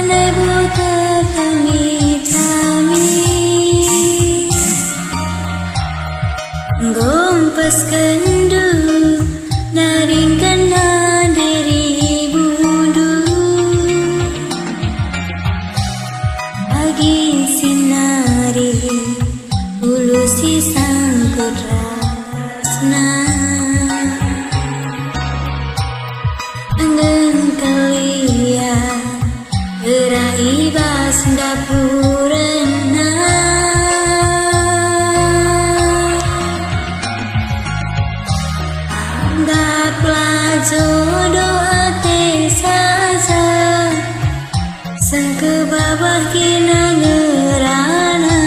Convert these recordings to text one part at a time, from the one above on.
andai buta tami-tami gompas kendu naringkan dari bundu pagi sinari ulusi sangkut rasna anggen kalia gerai bas dapurna anggaplah jodoh hati saja sangke bawah kina ngerana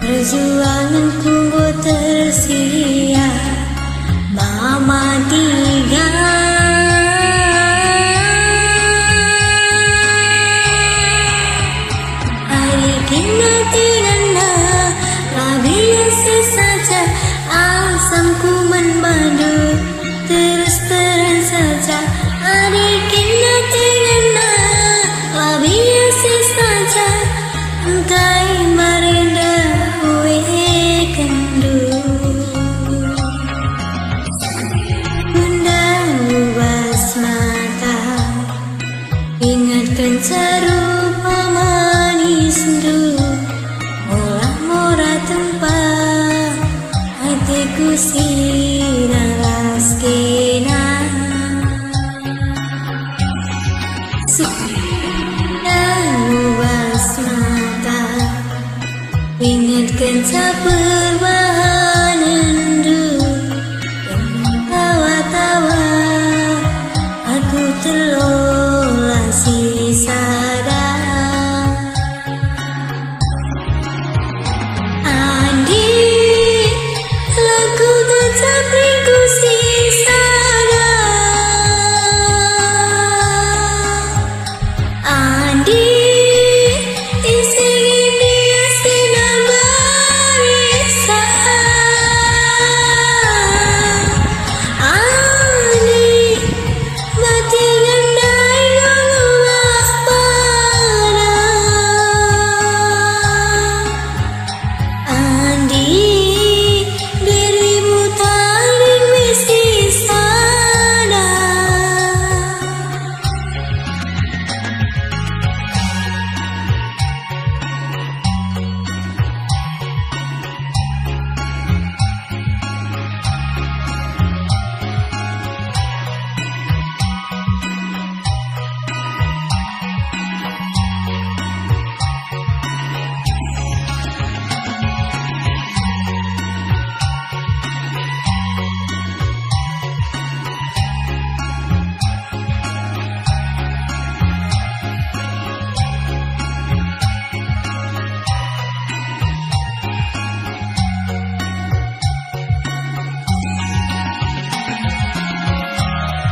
perjuangan kunggu tersia mama tiga hari kina tingana biasa saja asamku membadu terus terang saja hari kina tingana biasa saja engkai merenda kendu bunda ubas mata ingatkan carupa manis dulu murah tempat hatiku sinaras kena ubas mata ingatkan perbahanan dulu tawa-tawa aku terlola sisa Andi laku tetap ringku sisa Andi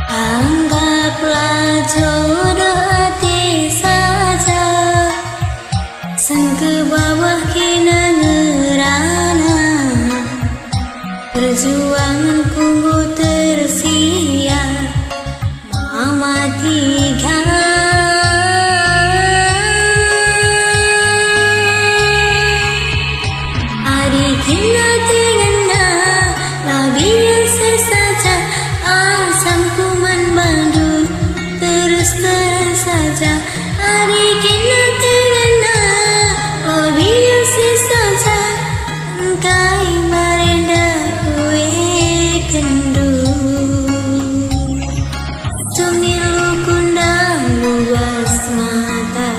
anggaplah jodoh hati saja sangke bawah kina ngerana perjuangan kunggu tersia mama tiga adik kina tingana biasa saja asamku membadu terus terang saja hari kina tingana biasa saja engkai merenda kue kendu cemilu kundang buas mata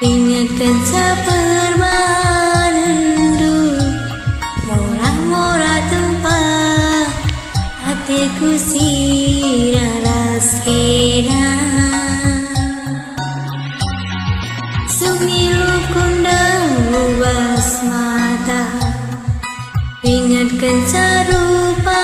ingatkan perbahanan dulu murah tempat hatiku sinaras kena semilu kundang buas mata ingatkan carupa